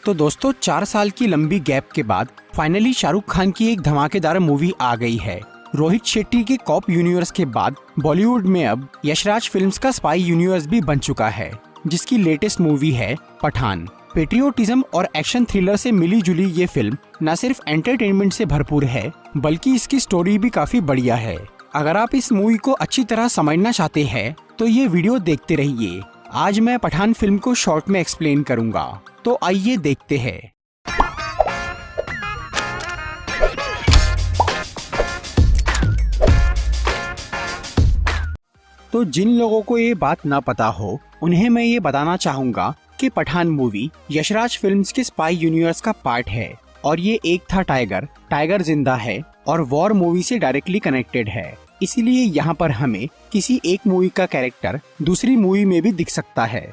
तो दोस्तों 4 साल की लंबी गैप के बाद फाइनली शाहरुख खान की एक धमाकेदार मूवी आ गई है। रोहित शेट्टी के कॉप यूनिवर्स के बाद बॉलीवुड में अब यशराज फिल्म्स का स्पाई यूनिवर्स भी बन चुका है, जिसकी लेटेस्ट मूवी है पठान। पेट्रियोटिज्म और एक्शन थ्रिलर से मिली जुली ये फिल्म न सिर्फ एंटरटेनमेंट से भरपूर है, बल्कि इसकी स्टोरी भी काफी बढ़िया है। अगर आप इस मूवी को अच्छी तरह समझना चाहते हैं तो ये वीडियो देखते रहिए। आज मैं पठान फिल्म को शॉर्ट में एक्सप्लेन करूंगा, तो आइए देखते हैं। तो जिन लोगों को ये बात ना पता हो उन्हें मैं ये बताना चाहूंगा कि पठान मूवी यशराज फिल्म्स के स्पाई यूनिवर्स का पार्ट है और ये एक था टाइगर जिंदा है और वॉर मूवी से डायरेक्टली कनेक्टेड है। इसीलिए यहाँ पर हमें किसी एक मूवी का कैरेक्टर दूसरी मूवी में भी दिख सकता है।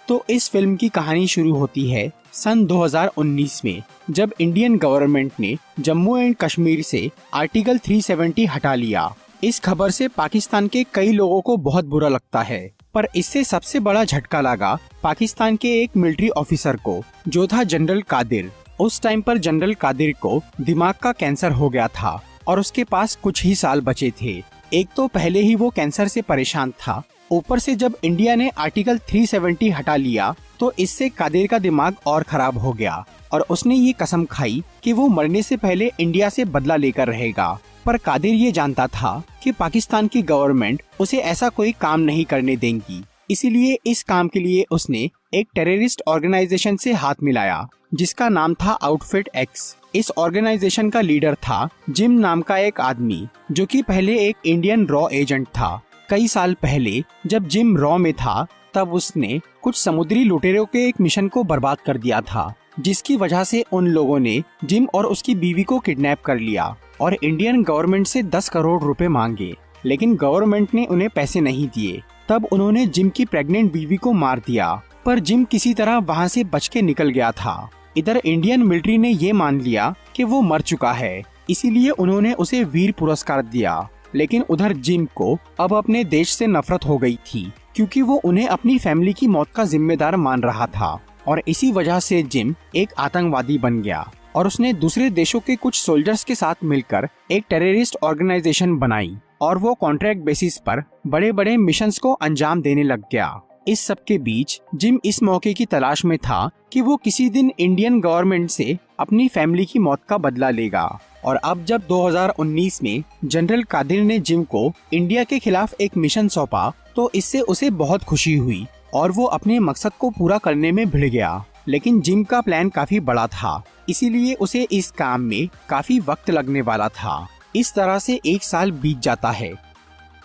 तो इस फिल्म की कहानी शुरू होती है सन 2019 में, जब इंडियन गवर्नमेंट ने जम्मू एंड कश्मीर से आर्टिकल 370 हटा लिया। इस खबर से पाकिस्तान के कई लोगों को बहुत बुरा लगता है, पर इससे सबसे बड़ा झटका लगा पाकिस्तान के एक मिलिट्री ऑफिसर को, जो था जनरल कादिर। उस टाइम पर जनरल कादिर को दिमाग का कैंसर हो गया था और उसके पास कुछ ही साल बचे थे। एक तो पहले ही वो कैंसर से परेशान था, ऊपर से जब इंडिया ने आर्टिकल 370 हटा लिया तो इससे कादिर का दिमाग और खराब हो गया और उसने ये कसम खाई कि वो मरने से पहले इंडिया से बदला लेकर रहेगा। पर कादिर ये जानता था कि पाकिस्तान की गवर्नमेंट उसे ऐसा कोई काम नहीं करने देंगी, इसीलिए इस काम के लिए उसने एक टेररिस्ट ऑर्गेनाइजेशन से हाथ मिलाया, जिसका नाम था आउटफिट एक्स। इस ऑर्गेनाइजेशन का लीडर था जिम नाम का एक आदमी, जो कि पहले एक इंडियन रॉ एजेंट था। कई साल पहले जब जिम रॉ में था, तब उसने कुछ समुद्री लुटेरों के एक मिशन को बर्बाद कर दिया था, जिसकी वजह से उन लोगों ने जिम और उसकी बीवी को किडनैप कर लिया और इंडियन गवर्नमेंट से 10 करोड़ रुपए मांगे, लेकिन गवर्नमेंट ने उन्हें पैसे नहीं दिए। तब उन्होंने जिम की प्रेग्नेंट बीवी को मार दिया, पर जिम किसी तरह वहाँ से बच के निकल गया था। इधर इंडियन मिलिट्री ने ये मान लिया कि वो मर चुका है, इसीलिए उन्होंने उसे वीर पुरस्कार दिया। लेकिन उधर जिम को अब अपने देश से नफरत हो गई थी, क्योंकि वो उन्हें अपनी फैमिली की मौत का जिम्मेदार मान रहा था और इसी वजह से जिम एक आतंकवादी बन गया और उसने दूसरे देशों के कुछ सोल्जर्स के साथ मिलकर एक टेररिस्ट ऑर्गेनाइजेशन बनाई और वो कॉन्ट्रैक्ट बेसिस पर बड़े बड़े मिशंस को अंजाम देने लग गया। इस सब के बीच जिम इस मौके की तलाश में था कि वो किसी दिन इंडियन गवर्नमेंट से अपनी फैमिली की मौत का बदला लेगा। और अब जब 2019 में जनरल कादिर ने जिम को इंडिया के खिलाफ एक मिशन सौंपा, तो इससे उसे बहुत खुशी हुई और वो अपने मकसद को पूरा करने में भिड़ गया। लेकिन जिम का प्लान काफी बड़ा था, इसीलिए उसे इस काम में काफी वक्त लगने वाला था। इस तरह से 1 साल बीत जाता है।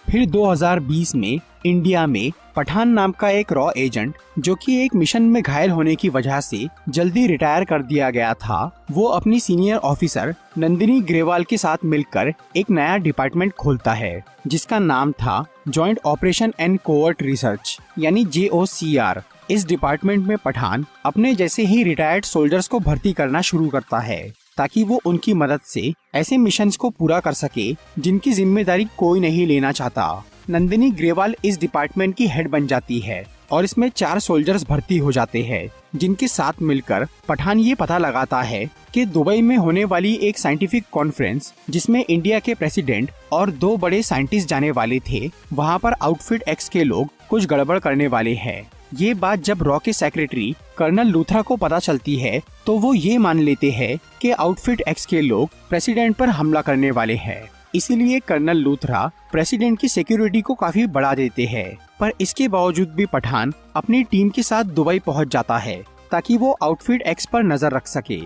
फिर 2020 में इंडिया में पठान नाम का एक रॉ एजेंट, जो कि एक मिशन में घायल होने की वजह से जल्दी रिटायर कर दिया गया था, वो अपनी सीनियर ऑफिसर नंदिनी ग्रेवाल के साथ मिलकर एक नया डिपार्टमेंट खोलता है, जिसका नाम था joint operation and covert research यानी JOCR। इस डिपार्टमेंट में पठान अपने जैसे ही रिटायर्ड सोल्जर्स को भर्ती करना शुरू करता है, ताकि वो उनकी मदद से ऐसे मिशंस को पूरा कर सके जिनकी जिम्मेदारी कोई नहीं लेना चाहता। नंदिनी ग्रेवाल इस डिपार्टमेंट की हेड बन जाती है और इसमें 4 सोल्जर्स भर्ती हो जाते हैं, जिनके साथ मिलकर पठान ये पता लगाता है कि दुबई में होने वाली एक साइंटिफिक कॉन्फ्रेंस, जिसमें इंडिया के प्रेसिडेंट और 2 बड़े साइंटिस्ट जाने वाले थे, वहाँ पर आउटफिट एक्स के लोग कुछ गड़बड़ करने वाले हैं। ये बात जब रॉ के सेक्रेटरी कर्नल लूथरा को पता चलती है, तो वो ये मान लेते हैं कि आउटफिट एक्स के लोग प्रेसिडेंट पर हमला करने वाले हैं। इसीलिए कर्नल लूथरा प्रेसिडेंट की सिक्योरिटी को काफी बढ़ा देते हैं, पर इसके बावजूद भी पठान अपनी टीम के साथ दुबई पहुंच जाता है, ताकि वो आउटफिट एक्स पर नजर रख सके।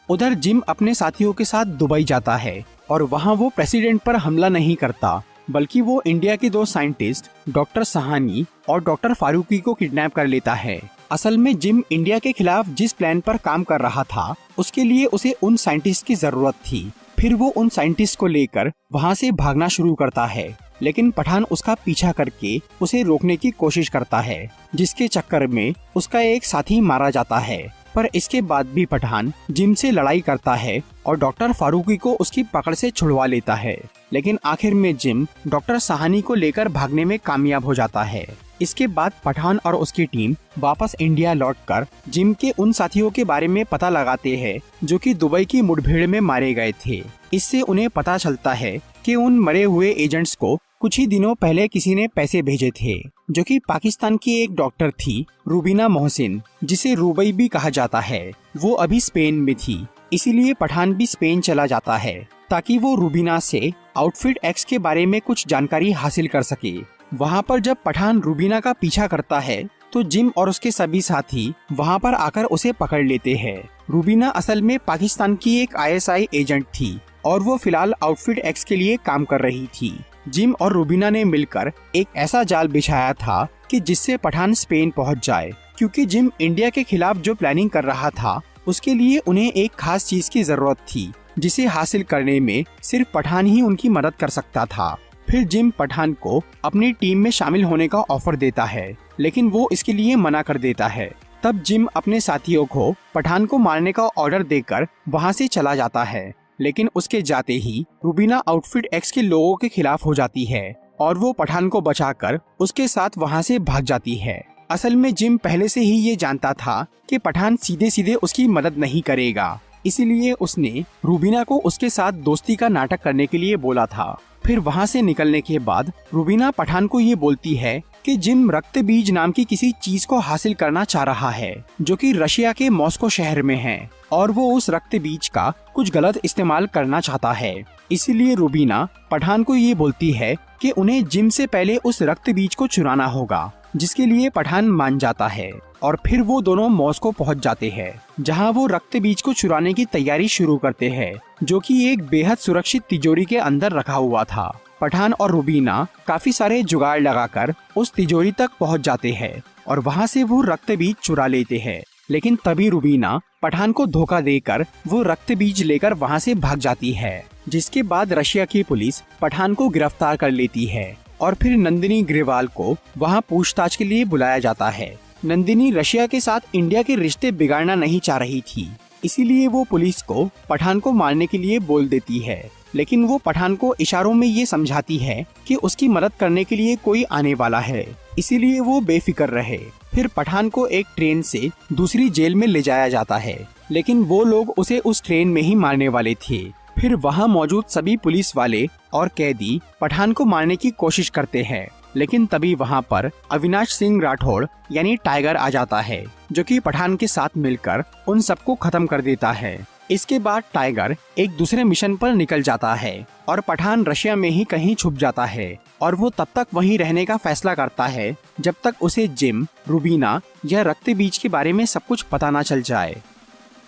उधर जिम अपने साथियों के साथ दुबई जाता है और वहाँ वो प्रेसिडेंट पर हमला नहीं करता, बल्कि वो इंडिया के 2 साइंटिस्ट डॉक्टर सहानी और डॉक्टर फारूकी को किडनैप कर लेता है। असल में जिम इंडिया के खिलाफ जिस प्लान पर काम कर रहा था, उसके लिए उसे उन साइंटिस्ट की जरूरत थी। फिर वो उन साइंटिस्ट को लेकर वहाँ से भागना शुरू करता है, लेकिन पठान उसका पीछा करके उसे रोकने की कोशिश करता है, जिसके चक्कर में उसका एक साथी मारा जाता है। पर इसके बाद भी पठान जिम से लड़ाई करता है और डॉक्टर फारूकी को उसकी पकड़ से छुड़वा लेता है, लेकिन आखिर में जिम डॉक्टर सहानी को लेकर भागने में कामयाब हो जाता है। इसके बाद पठान और उसकी टीम वापस इंडिया लौटकर जिम के उन साथियों के बारे में पता लगाते हैं जो कि दुबई की मुठभेड़ में मारे गए थे। इससे उन्हें पता चलता है कि उन मरे हुए एजेंट्स को कुछ ही दिनों पहले किसी ने पैसे भेजे थे, जो कि पाकिस्तान की एक डॉक्टर थी रूबीना मोहसिन, जिसे रुबई भी कहा जाता है। वो अभी स्पेन में थी, इसीलिए पठान भी स्पेन चला जाता है ताकि वो रूबीना से आउटफिट एक्स के बारे में कुछ जानकारी हासिल कर सके। वहाँ पर जब पठान रूबीना का पीछा करता है तो जिम और उसके सभी साथी वहाँ पर आकर उसे पकड़ लेते हैं। रूबीना असल में पाकिस्तान की एक ISI एजेंट थी और वो फिलहाल आउटफिट एक्स के लिए काम कर रही थी। जिम और रूबीना ने मिलकर एक ऐसा जाल बिछाया था कि जिससे पठान स्पेन पहुंच जाए, क्योंकि जिम इंडिया के खिलाफ जो प्लानिंग कर रहा था उसके लिए उन्हें एक खास चीज की जरूरत थी, जिसे हासिल करने में सिर्फ पठान ही उनकी मदद कर सकता था। फिर जिम पठान को अपनी टीम में शामिल होने का ऑफर देता है, लेकिन वो इसके लिए मना कर देता है। तब जिम अपने साथियों को पठान को मारने का ऑर्डर देकर वहाँ से चला जाता है, लेकिन उसके जाते ही रूबीना आउटफिट एक्स के लोगों के खिलाफ हो जाती है और वो पठान को बचाकर उसके साथ वहाँ से भाग जाती है। असल में जिम पहले से ही ये जानता था कि पठान सीधे सीधे उसकी मदद नहीं करेगा, इसीलिए उसने रूबीना को उसके साथ दोस्ती का नाटक करने के लिए बोला था। फिर वहाँ से निकलने के बाद रूबीना पठान को ये बोलती है कि जिम रक्त बीज नाम की किसी चीज को हासिल करना चाह रहा है, जो कि रशिया के मॉस्को शहर में है, और वो उस रक्त बीज का कुछ गलत इस्तेमाल करना चाहता है। इसीलिए रूबीना पठान को ये बोलती है कि उन्हें जिम से पहले उस रक्त बीज को चुराना होगा, जिसके लिए पठान मान जाता है और फिर वो दोनों मॉस्को पहुंच जाते हैं, जहां वो रक्त बीज को चुराने की तैयारी शुरू करते हैं, जो कि एक बेहद सुरक्षित तिजोरी के अंदर रखा हुआ था। पठान और रूबीना काफी सारे जुगाड़ लगाकर उस तिजोरी तक पहुंच जाते हैं और वहां से वो रक्त बीज चुरा लेते हैं, लेकिन तभी रूबीना पठान को धोखा देकर वो रक्त बीज लेकर वहां से भाग जाती है, जिसके बाद रशिया की पुलिस पठान को गिरफ्तार कर लेती है और फिर नंदिनी ग्रेवाल को वहां पूछताछ के लिए बुलाया जाता है। नंदिनी रशिया के साथ इंडिया के रिश्ते बिगाड़ना नहीं चाह रही थी, इसीलिए वो पुलिस को पठान को मारने के लिए बोल देती है, लेकिन वो पठान को इशारों में ये समझाती है कि उसकी मदद करने के लिए कोई आने वाला है, इसीलिए वो बेफिक्र रहे। फिर पठान को एक ट्रेन से दूसरी जेल में ले जाया जाता है, लेकिन वो लोग उसे उस ट्रेन में ही मारने वाले थे। फिर वहाँ मौजूद सभी पुलिस वाले और कैदी पठान को मारने की कोशिश करते हैं, लेकिन तभी वहाँ पर अविनाश सिंह राठौड़ यानी टाइगर आ जाता है, जो कि पठान के साथ मिलकर उन सबको खत्म कर देता है। इसके बाद टाइगर एक दूसरे मिशन पर निकल जाता है और पठान रशिया में ही कहीं छुप जाता है और वो तब तक वहीं रहने का फैसला करता है जब तक उसे जिम, रूबीना या रक्त बीज के बारे में सब कुछ पता न चल जाए।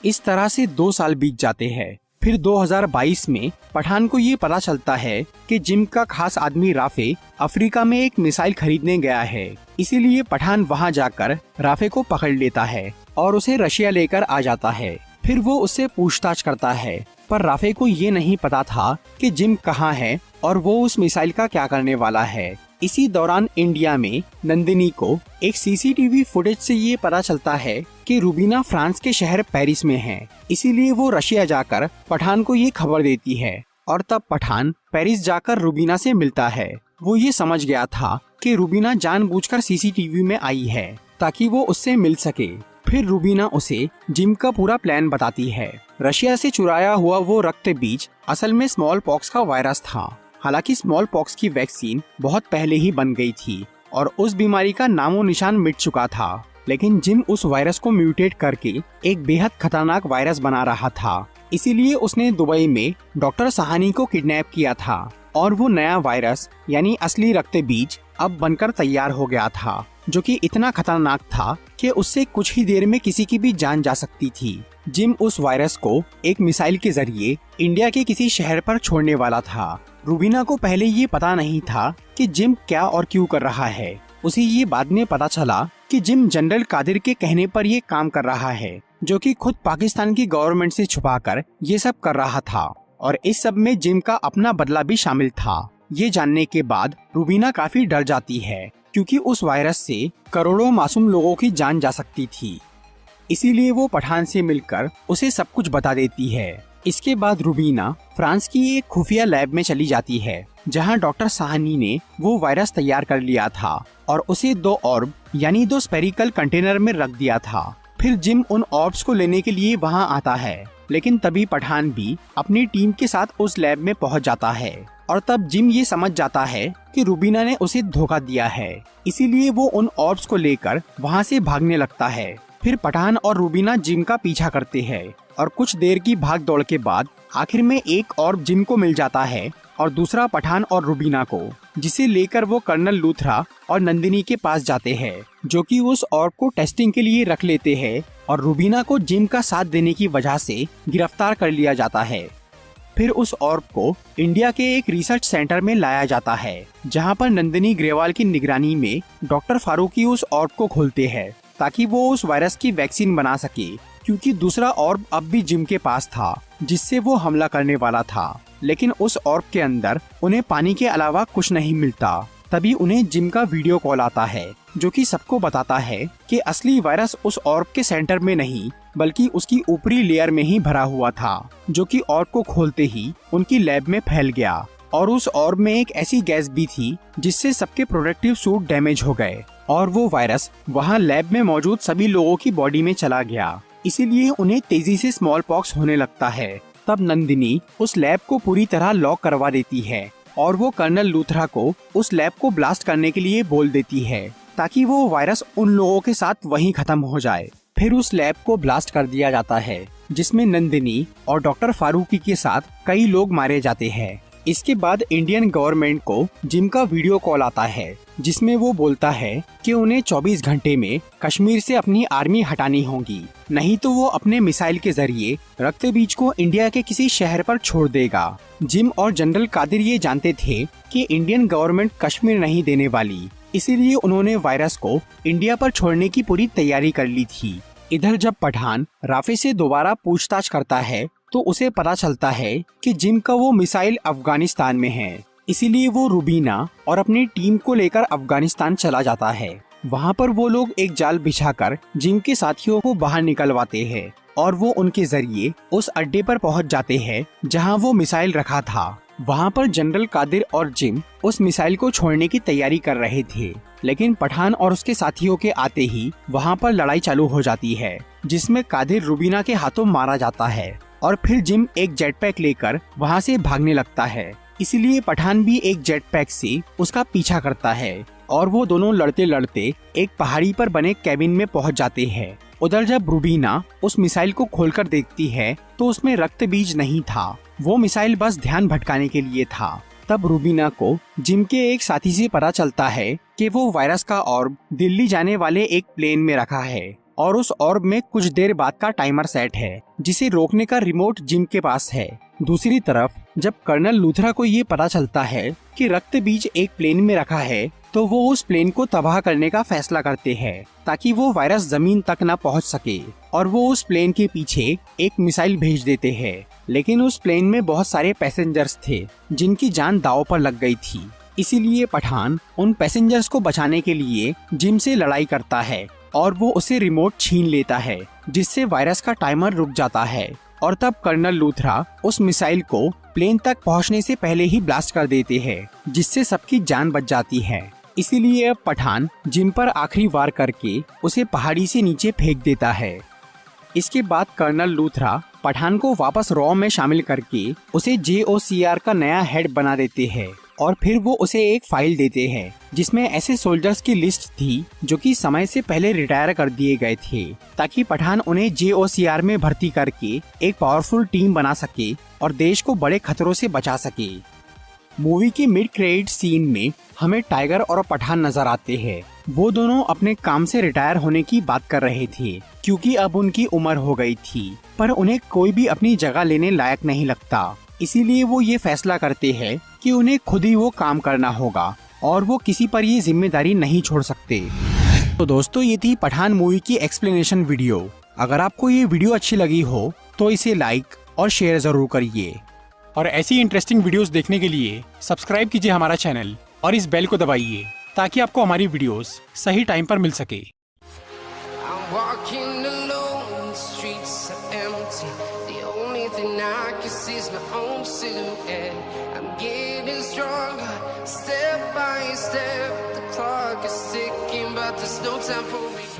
इस तरह से 2 साल बीत जाते हैं। फिर 2022 में पठान को ये पता चलता है कि जिम का खास आदमी राफे अफ्रीका में एक मिसाइल खरीदने गया है, इसीलिए पठान वहाँ जाकर राफे को पकड़ लेता है और उसे रशिया लेकर आ जाता है। फिर वो उससे पूछताछ करता है, पर राफे को ये नहीं पता था कि जिम कहाँ है और वो उस मिसाइल का क्या करने वाला है। इसी दौरान इंडिया में नंदिनी को एक CCTV फुटेज से ये पता चलता है कि रूबीना फ्रांस के शहर पेरिस में है, इसीलिए वो रशिया जाकर पठान को ये खबर देती है और तब पठान पेरिस जाकर रूबीना से मिलता है। वो ये समझ गया था कि रूबीना जानबूझकर CCTV में आई है ताकि वो उससे मिल सके। फिर रूबीना उसे जिम का पूरा प्लान बताती है। रशिया से चुराया हुआ वो रक्त बीज असल में स्मॉल पॉक्स का वायरस था। हालांकि स्मॉल पॉक्स की वैक्सीन बहुत पहले ही बन गई थी और उस बीमारी का नामो निशान मिट चुका था, लेकिन जिम उस वायरस को म्यूटेट करके एक बेहद खतरनाक वायरस बना रहा था। इसीलिए उसने दुबई में डॉक्टर सहानी को किडनैप किया था और वो नया वायरस यानी असली रक्त बीज अब बनकर तैयार हो गया था, जो कि इतना खतरनाक था कि उससे कुछ ही देर में किसी की भी जान जा सकती थी। जिम उस वायरस को एक मिसाइल के जरिए इंडिया के किसी शहर पर छोड़ने वाला था। रूबीना को पहले ये पता नहीं था कि जिम क्या और क्यों कर रहा है। उसे ये बाद में पता चला कि जिम जनरल कादिर के कहने पर ये काम कर रहा है, जो कि खुद पाकिस्तान की गवर्नमेंट से छुपाकर ये सब कर रहा था और इस सब में जिम का अपना बदला भी शामिल था। ये जानने के बाद रूबीना काफी डर जाती है, क्योंकि उस वायरस से करोड़ों मासूम लोगों की जान जा सकती थी। इसीलिए वो पठान से मिलकर उसे सब कुछ बता देती है। इसके बाद रूबीना फ्रांस की एक खुफिया लैब में चली जाती है, जहां डॉक्टर साहनी ने वो वायरस तैयार कर लिया था और उसे 2 ऑर्ब यानी 2 स्पेरिकल कंटेनर में रख दिया था। फिर जिम उन ऑर्ब्स को लेने के लिए वहां आता है, लेकिन तभी पठान भी अपनी टीम के साथ उस लैब में पहुंच जाता है और तब जिम ये समझ जाता है कि रूबीना ने उसे धोखा दिया है, इसीलिए वो उन ऑर्ब्स को लेकर वहां से भागने लगता है। फिर पठान और रूबीना जिम का पीछा करते हैं और कुछ देर की भाग दौड़ के बाद आखिर में एक ऑर्ब जिम को मिल जाता है और दूसरा पठान और रूबीना को, जिसे लेकर वो कर्नल लूथरा और नंदिनी के पास जाते हैं, जो कि उस ऑर्ब को टेस्टिंग के लिए रख लेते हैं और रूबीना को जिम का साथ देने की वजह से गिरफ्तार कर लिया जाता है। फिर उस ऑर्ब को इंडिया के एक रिसर्च सेंटर में लाया जाता है, जहां पर नंदिनी ग्रेवाल की निगरानी में डॉक्टर फारूकी उस ऑर्ब को खोलते हैं ताकि वो उस वायरस की वैक्सीन बना सके, क्योंकि दूसरा ऑर्ब अब भी जिम के पास था जिससे वो हमला करने वाला था। लेकिन उस ऑर्ब के अंदर उन्हें पानी के अलावा कुछ नहीं मिलता। तभी उन्हें जिम का वीडियो कॉल आता है, जो कि सबको बताता है कि असली वायरस उस ऑर्ब के सेंटर में नहीं बल्कि उसकी ऊपरी लेयर में ही भरा हुआ था, जो कि ऑर्ब को खोलते ही उनकी लैब में फैल गया। और उस ऑर्ब में एक ऐसी गैस भी थी जिससे सबके प्रोटेक्टिव सूट डैमेज हो गए और वो वायरस वहाँ लैब में मौजूद सभी लोगों की बॉडी में चला गया। इसीलिए उन्हें तेजी से स्मॉल पॉक्स होने लगता है। तब नंदिनी उस लैब को पूरी तरह लॉक करवा देती है और वो कर्नल लूथरा को उस लैब को ब्लास्ट करने के लिए बोल देती है ताकि वो वायरस उन लोगों के साथ वहीं खत्म हो जाए। फिर उस लैब को ब्लास्ट कर दिया जाता है, जिसमें नंदिनी और डॉक्टर फारूकी के साथ कई लोग मारे जाते हैं। इसके बाद इंडियन गवर्नमेंट को जिम का वीडियो कॉल आता है, जिसमें वो बोलता है कि उन्हें 24 घंटे में कश्मीर से अपनी आर्मी हटानी होगी, नहीं तो वो अपने मिसाइल के जरिए रक्तबीज को इंडिया के किसी शहर पर छोड़ देगा। जिम और जनरल कादिर ये जानते थे कि इंडियन गवर्नमेंट कश्मीर नहीं देने वाली, इसीलिए उन्होंने वायरस को इंडिया पर छोड़ने की पूरी तैयारी कर ली थी। इधर जब पठान राफे से दोबारा पूछताछ करता है तो उसे पता चलता है कि जिम का वो मिसाइल अफगानिस्तान में है, इसीलिए वो रूबीना और अपनी टीम को लेकर अफगानिस्तान चला जाता है। वहाँ पर वो लोग एक जाल बिछाकर जिम के साथियों को बाहर निकलवाते हैं और वो उनके जरिए उस अड्डे पर पहुँच जाते हैं जहाँ वो मिसाइल रखा था। वहाँ पर जनरल कादिर और जिम उस मिसाइल को छोड़ने की तैयारी कर रहे थे, लेकिन पठान और उसके साथियों के आते ही वहाँ पर लड़ाई चालू हो जाती है, जिसमें कादिर रूबीना के हाथों मारा जाता है और फिर जिम एक जेट पैक लेकर वहाँ से भागने लगता है। इसीलिए पठान भी एक जेट पैक से उसका पीछा करता है और वो दोनों लड़ते लड़ते एक पहाड़ी पर बने कैबिन में पहुँच जाते हैं। उधर जब रूबीना उस मिसाइल को खोलकर देखती है तो उसमें रक्त बीज नहीं था, वो मिसाइल बस ध्यान भटकाने के लिए था। तब रूबीना को जिम के एक साथी से पता चलता है कि वो वायरस का ऑर्ब दिल्ली जाने वाले एक प्लेन में रखा है और उस ऑर्ब में कुछ देर बाद का टाइमर सेट है, जिसे रोकने का रिमोट जिम के पास है। दूसरी तरफ जब कर्नल लूथरा को ये पता चलता है कि रक्त बीज एक प्लेन में रखा है तो वो उस प्लेन को तबाह करने का फैसला करते हैं ताकि वो वायरस जमीन तक न पहुंच सके, और वो उस प्लेन के पीछे एक मिसाइल भेज देते हैं। लेकिन उस प्लेन में बहुत सारे पैसेंजर्स थे जिनकी जान दांव पर लग गई थी, इसीलिए पठान उन पैसेंजर्स को बचाने के लिए जिम से लड़ाई करता है और वो उसे रिमोट छीन लेता है, जिससे वायरस का टाइमर रुक जाता है। और तब कर्नल लूथरा उस मिसाइल को प्लेन तक पहुंचने से पहले ही ब्लास्ट कर देते हैं, जिससे सबकी जान बच जाती है। इसीलिए अब पठान जिम पर आखिरी वार करके उसे पहाड़ी से नीचे फेंक देता है। इसके बाद कर्नल लूथरा पठान को वापस रॉ में शामिल करके उसे JOCR का नया हेड बना देते हैं और फिर वो उसे एक फाइल देते हैं जिसमें ऐसे सोल्जर्स की लिस्ट थी जो कि समय से पहले रिटायर कर दिए गए थे, ताकि पठान उन्हें JOCR में भर्ती करके एक पावरफुल टीम बना सके और देश को बड़े खतरों से बचा सके। मूवी के मिड क्रेडिट सीन में हमें टाइगर और पठान नजर आते हैं। वो दोनों अपने काम से रिटायर होने की बात कर रहे थे क्योंकि अब उनकी उम्र हो गई थी, पर उन्हें कोई भी अपनी जगह लेने लायक नहीं लगता। इसीलिए वो ये फैसला करते हैं कि उन्हें खुद ही वो काम करना होगा और वो किसी पर ये जिम्मेदारी नहीं छोड़ सकते। तो दोस्तों, ये थी पठान मूवी की एक्सप्लेनेशन वीडियो। अगर आपको ये वीडियो अच्छी लगी हो तो इसे लाइक और शेयर जरूर करिए और ऐसी इंटरेस्टिंग वीडियोस देखने के लिए सब्सक्राइब कीजिए हमारा चैनल और इस बेल को दबाइए ताकि आपको हमारी वीडियोस सही टाइम पर मिल सके। I'm walking alone, streets are empty. The only thing I can see is my own silhouette. I'm getting stronger, step by step. The clock is ticking, but there's no time for me.